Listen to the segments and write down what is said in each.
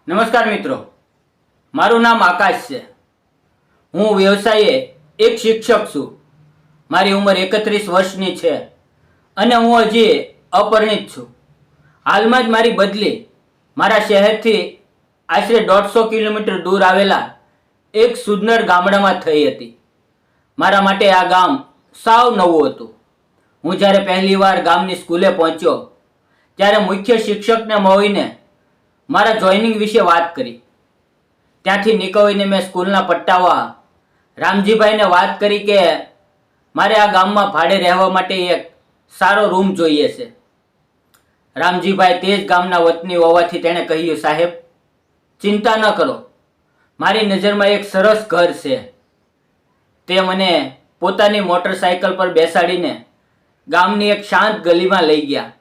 નમસ્કાર મિત્રો, મારું નામ આકાશ છે. હું વ્યવસાયે એક શિક્ષક છું. મારી ઉંમર 31 વર્ષની છે અને હું હજી અપરિણિત છું. હાલમાં જ મારી બદલી મારા શહેરથી આશરે 150 કિલોમીટર દૂર આવેલા એક સુંદર ગામડામાં થઈ હતી. મારા માટે આ ગામ સાવ નવું હતું. હું જ્યારે પહેલીવાર ગામની સ્કૂલે પહોંચ્યો ત્યારે મુખ્ય શિક્ષકને મળીને મારા જોઈનિંગ વિશે વાત કરી. ત્યાંથી નીકળીને મેં સ્કૂલના પટ્ટાવા રામજીભાઈને વાત કરી કે મારે આ ગામમાં ભાડે રહેવા માટે એક સારો રૂમ જોઈએ છે. રામજીભાઈ તે જ ગામના વતની હોવાથી તેણે કહ્યું, સાહેબ ચિંતા ન કરો, મારી નજરમાં એક સરસ ઘર છે. તે મને પોતાની મોટરસાયકલ પર બેસાડીને ગામની એક શાંત ગલીમાં લઈ ગયા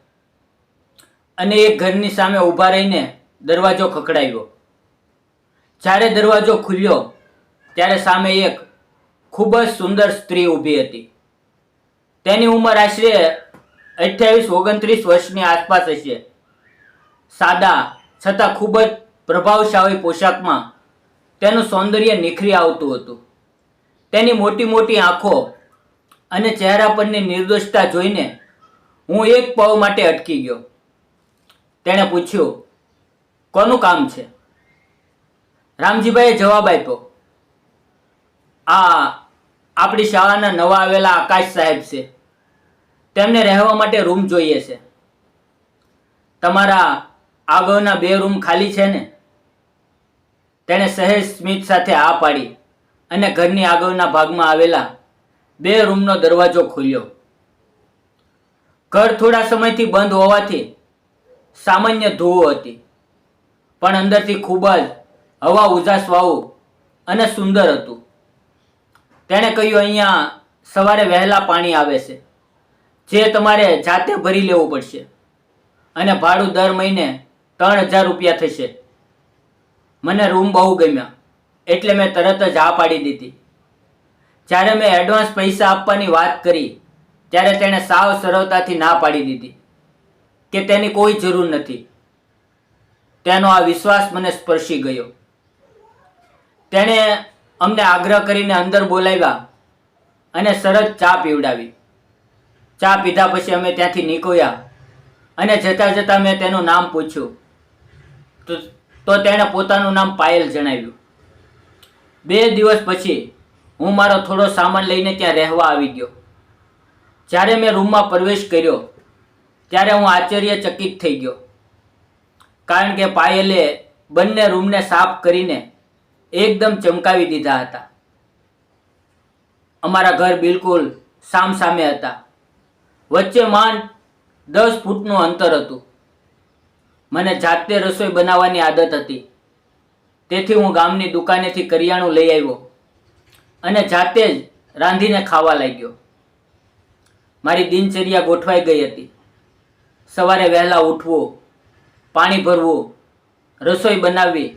અને એક ઘરની સામે ઊભા રહીને દરવાજો ખખડાવ્યો. જ્યારે દરવાજો ખુલ્યો ત્યારે સામે એક ખૂબ જ સુંદર સ્ત્રી ઊભી હતી. તેની ઉંમર આશરે 28-29 વર્ષની આસપાસ હશે. સાદા છતાં ખૂબ જ પ્રભાવશાળી પોશાકમાં તેનું સૌંદર્ય નિખરી આવતું હતું. તેની મોટી મોટી આંખો અને ચહેરા પરની નિર્દોષતા જોઈને હું એક પળ માટે અટકી ગયો. તેણે પૂછ્યું, કોનું કામ છે? રામજીભાઈએ જવાબ આપ્યો, આ આપણી શાળાના નવા આવેલા આકાશ સાહેબ છે. તેમને રહેવા માટે રૂમ જોઈએ છે. તમારા આગળના 2 રૂમ ખાલી છે ને? તેણે સહેજ સ્મિત સાથે હા પાડી અને ઘરની આગળના ભાગમાં આવેલા 2 રૂમનો દરવાજો ખોલ્યો. ઘર થોડા સમયથી બંધ હોવાથી સામાન્ય ધૂળ હતી, પણ અંદરથી ખૂબ જ હવા ઉજાસવાળું અને સુંદર હતું. તેણે કહ્યું, અહીંયા સવારે વહેલા પાણી આવે છે, જે તમારે જાતે ભરી લેવું પડશે અને ભાડું દર મહિને 3000 રૂપિયા થશે. મને રૂમ બહુ ગમ્યા એટલે મેં તરત જ હા પાડી દીધી. જ્યારે મેં એડવાન્સ પૈસા આપવાની વાત કરી ત્યારે તેણે સાવ સરળતાથી ના પાડી દીધી કે તેની કોઈ જરૂર નથી. તેનો આ વિશ્વાસ મને સ્પર્શી ગયો. તેણે અમને આગ્રહ કરીને અંદર બોલાવ્યા અને સરસ ચા પીવડાવી. ચા પીધા પછી અમે ત્યાંથી નીકળ્યા અને જતાં જતાં મેં તેનું નામ પૂછ્યું તો તેણે પોતાનું નામ પાયલ જણાવ્યું. 2 દિવસ પછી હું મારો થોડો સામાન લઈને ત્યાં રહેવા આવી ગયો. જ્યારે મેં રૂમમાં પ્રવેશ કર્યો ત્યારે હું આશ્ચર્યચકિત થઈ ગયો, કારણ કે પાયલે બંને રૂમને સાફ કરીને એકદમ ચમકાવી દીધા હતા. અમારા ઘર બિલકુલ સામસામે હતા. વચ્ચે માંડ 10 ફૂટનું અંતર હતું. મને જાતે રસોઈ બનાવવાની આદત હતી, તેથી હું ગામની દુકાનેથી કરિયાણું લઈ આવ્યો અને જાતે જ રાંધીને ખાવા લાગ્યો. મારી દિનચર્યા ગોઠવાઈ ગઈ હતી. સવારે વહેલા ઉઠવું, પાણી ભરવું, રસોઈ બનાવવી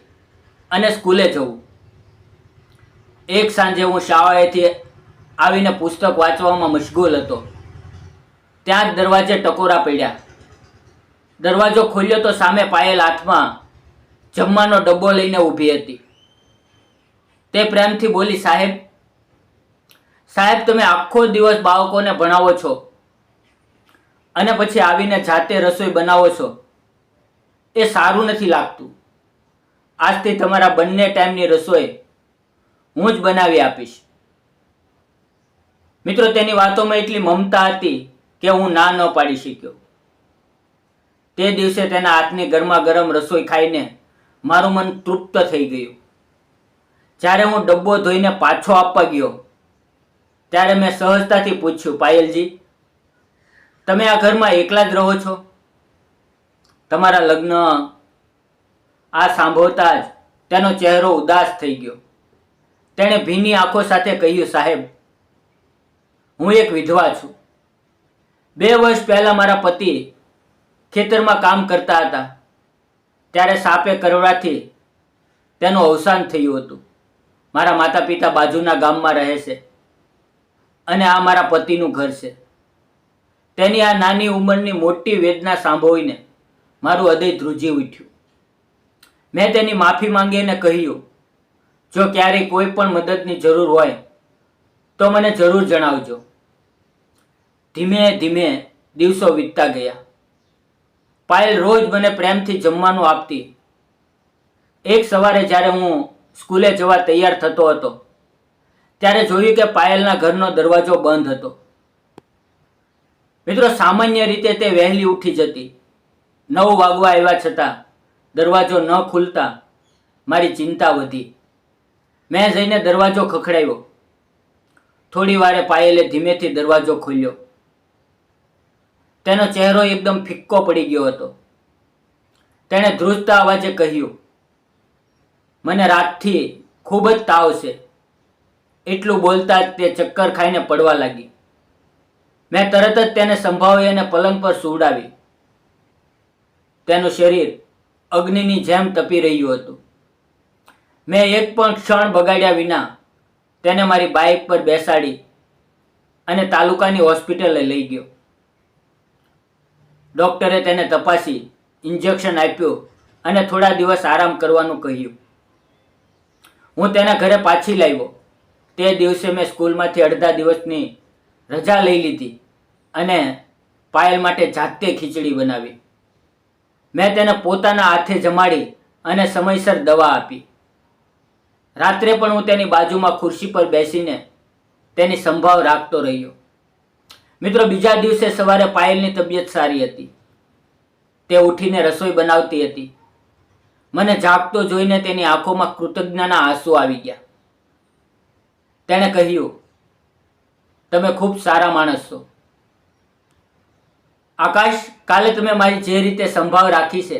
અને સ્કૂલે જવું. એક સાંજે હું શાળાએથી આવીને પુસ્તક વાંચવામાં મશગુલ હતો. ત્યાં જ દરવાજે ટકોરા પડ્યા. દરવાજો ખોલ્યો તો સામે પાયલ હાથમાં જમવાનો ડબ્બો લઈને ઊભી હતી. તે પ્રેમથી બોલી, સાહેબ તમે આખો દિવસ બાળકોને ભણાવો છો અને પછી આવીને જાતે રસોઈ બનાવો છો. એ સારું નથી લાગતું. આજથી તમારા બંને ટાઈમની રસોઈ હું જ બનાવી આપીશ. મિત્રો, તેની વાતોમાં એટલી મમતા હતી કે હું ના ન પાડી શક્યો. તે દિવસે તેના હાથની ગરમા ગરમ રસોઈ ખાઈને મારું મન તૃપ્ત થઈ ગયું. જ્યારે હું ડબ્બો ધોઈને પાછો આપવા ગયો ત્યારે મેં સહજતાથી પૂછ્યું, પાયલજી, તમે આ ઘરમાં એકલા જ રહો છો? તમારા લગ્ન? આ સાંભળતા જ તેનો ચહેરો ઉદાસ થઈ ગયો. તેણે ભીની આંખો સાથે કહ્યું, સાહેબ હું એક વિધવા છું. 2 વર્ષ પહેલા મારા પતિ ખેતરમાં કામ કરતા હતા ત્યારે સાપે કરડવાથી તેનું અવસાન થયું હતું. મારા માતા પિતા બાજુના ગામમાં રહે છે અને આ મારા પતિનું ઘર છે. તેની આ નાની ઉંમરની મોટી વેદના સાંભળીને મારું હૃદય ધ્રુજી ઉઠ્યું. મેં તેની માફી માંગી અને કહ્યું, જો ક્યારેય કોઈ પણ મદદની જરૂર હોય તો મને જરૂર જણાવજો. ધીમે ધીમે દિવસો વીતતા ગયા. પાયલ રોજ મને પ્રેમથી જમવાનું આપતી. એક સવારે જ્યારે હું સ્કૂલે જવા તૈયાર થતો હતો ત્યારે જોયું કે પાયલના ઘરનો દરવાજો બંધ હતો. મિત્રો, સામાન્ય રીતે તે વહેલી ઉઠી જતી. 9 વાગવા આવ્યા છતાં દરવાજો ન ખુલતા મારી ચિંતા વધી. મેં જઈને દરવાજો ખખડાવ્યો. થોડી વારે પાયલે ધીમેથી દરવાજો ખોલ્યો. તેનો ચહેરો એકદમ ફિક્કો પડી ગયો હતો. તેણે ધ્રુજતા અવાજે કહ્યું, મને રાતથી ખૂબ જ તાવ છે. એટલું બોલતા જ તે ચક્કર ખાઈને પડવા લાગી. મેં તરત જ તેને સંભાળી અને પલંગ પર સુવડાવી. તેનું શરીર અગ્નિની જેમ તપી રહ્યું હતું. મેં એક પણ ક્ષણ બગાડ્યા વિના તેને મારી બાઇક પર બેસાડી અને તાલુકાની હોસ્પિટલે લઈ ગયો. ડૉક્ટરે તેને તપાસી, ઇન્જેક્શન આપ્યું અને થોડા દિવસ આરામ કરવાનું કહ્યું. હું તેના ઘરે પાછી લાવ્યો. તે દિવસે મેં સ્કૂલમાંથી અડધા દિવસની રજા લઈ લીધી અને પાયલ માટે જાતે ખીચડી બનાવી. મેં તેને પોતાના હાથે જમાડી અને સમયસર દવા આપી. રાત્રે પણ હું તેની બાજુમાં ખુરશી પર બેસીને તેની સંભાળ રાખતો રહ્યો. મિત્રો, બીજા દિવસે સવારે પાયલની તબિયત સારી હતી. તે ઉઠીને રસોઈ બનાવતી હતી. મને જાગતો જોઈને તેની આંખોમાં કૃતજ્ઞતાના આંસુ આવી ગયા. તેણે કહ્યું, તમે ખૂબ સારા માણસ છો આકાશ. કાલે તમે મારી જે રીતે સંભાળ રાખી છે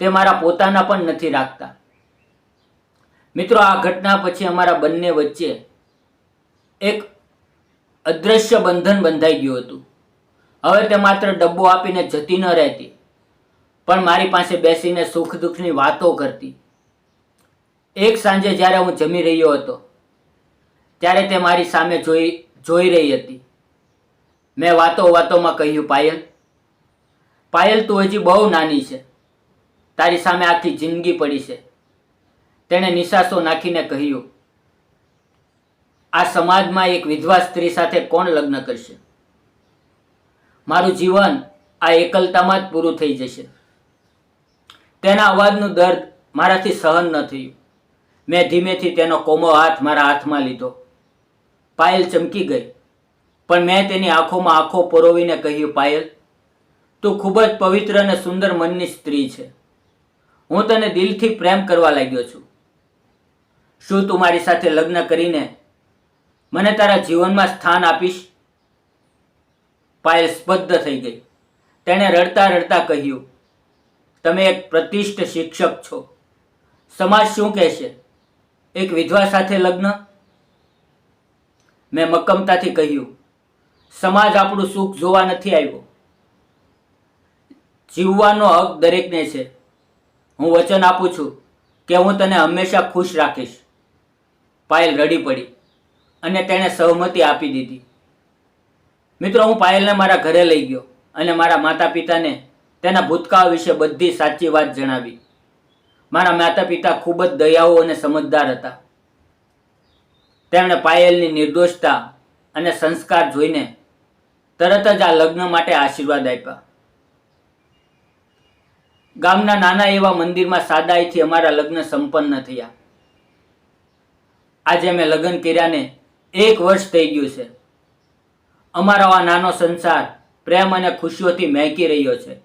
તે મારા પોતાના પણ નથી રાખતા. મિત્રો, આ ઘટના પછી અમારા બંને વચ્ચે એક અદૃશ્ય બંધન બંધાઈ ગયું હતું. હવે તે માત્ર ડબ્બો આપીને જતી ન રહેતી, પણ મારી પાસે બેસીને સુખ દુઃખની વાતો કરતી. એક સાંજે જ્યારે હું જમી રહ્યો હતો ત્યારે તે મારી સામે જોઈ રહી હતી. મેં વાતોમાં કહ્યું, પાયલ, તું હજી બહુ નાની છે. તારી સામે આખી જિંદગી પડી છે. તેણે નિસાસો નાખીને કહ્યું, આ સમાજમાં એક વિધવા સ્ત્રી સાથે કોણ લગ્ન કરશે? મારું જીવન આ એકલતામાં જ પૂરું થઈ જશે. તેના અવાજનું દર્દ મારાથી સહન ન થયું. મેં ધીમેથી તેનો કોમળ હાથ મારા હાથમાં લીધો. પાયલ ચમકી ગઈ, પણ મેં તેની આંખોમાં આંખો પરોવીને કહ્યું, પાયલ, તું ખૂબ જ પવિત્ર અને સુંદર મનની સ્ત્રી છે. હું તને દિલથી પ્રેમ કરવા લાગ્યો છું. શું તું મારી સાથે લગ્ન કરીને મને તારા જીવનમાં સ્થાન આપીશ? પાયલ સ્તબ્ધ થઈ ગઈ. તેણે રડતા રડતા કહ્યું, તમે એક પ્રતિષ્ઠિત શિક્ષક છો. સમાજ શું કહેશે? એક વિધવા સાથે લગ્ન? મેં મક્કમતાથી કહ્યું, સમાજ આપણું સુખ જોવા નથી આવ્યો. જીવવાનો હક દરેકને છે. હું વચન આપું છું કે હું તને હંમેશા ખુશ રાખીશ. પાયલ રડી પડી અને તેણે સહમતિ આપી દીધી. મિત્રો, હું પાયલને મારા ઘરે લઈ ગયો અને મારા માતા પિતાને તેના ભૂતકાળ વિશે બધી સાચી વાત જણાવી. મારા માતા પિતા ખૂબ જ દયાળુ અને સમજદાર હતા. તેમણે પાયલની નિર્દોષતા અને સંસ્કાર જોઈને તરત જ આ લગ્ન માટે આશીર્વાદ આપ્યા. ગામના નાના એવા મંદિરમાં સાદાઈથી અમારા લગ્ન સંપન્ન થયા. આજે મેં લગ્ન કર્યાને 1 વર્ષ થઈ ગયું છે. અમારો આ નાનો સંસાર પ્રેમ અને ખુશીઓથી મહેકી રહ્યો છે.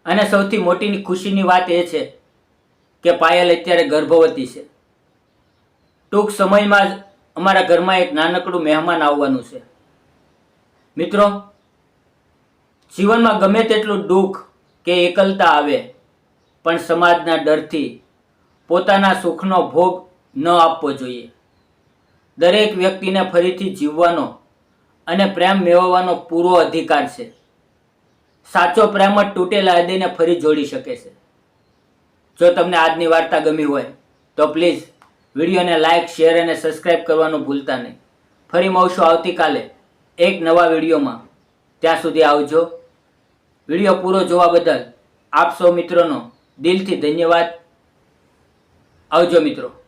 અને સૌથી મોટી ખુશીની વાત એ છે કે પાયલ અત્યારે ગર્ભવતી છે. ટૂંક સમયમાં જ અમારા ઘરમાં એક નાનકડું મહેમાન આવવાનું છે. મિત્રો, જીવનમાં ગમે તેટલું દુઃખ કે એકલતા આવે, પણ સમાજના ડરથી પોતાના સુખનો ભોગ ન આપવો જોઈએ. દરેક વ્યક્તિને ફરીથી જીવવાનો અને પ્રેમ મેળવવાનો પૂરો અધિકાર છે. સાચો પ્રેમ જ તૂટેલા હૃદયને ફરી જોડી શકે છે. જો તમને આજની વાર્તા ગમી હોય તો પ્લીઝ વિડીયોને લાઇક, શેર અને સબસ્ક્રાઈબ કરવાનું ભૂલતા નહીં. ફરી મળશું આવતીકાલે એક નવા વિડીયોમાં. ત્યાં સુધી આવજો. વિડીયો પૂરો જોવા બદલ આપ સૌ મિત્રોનો દિલથી ધન્યવાદ. આવજો મિત્રો.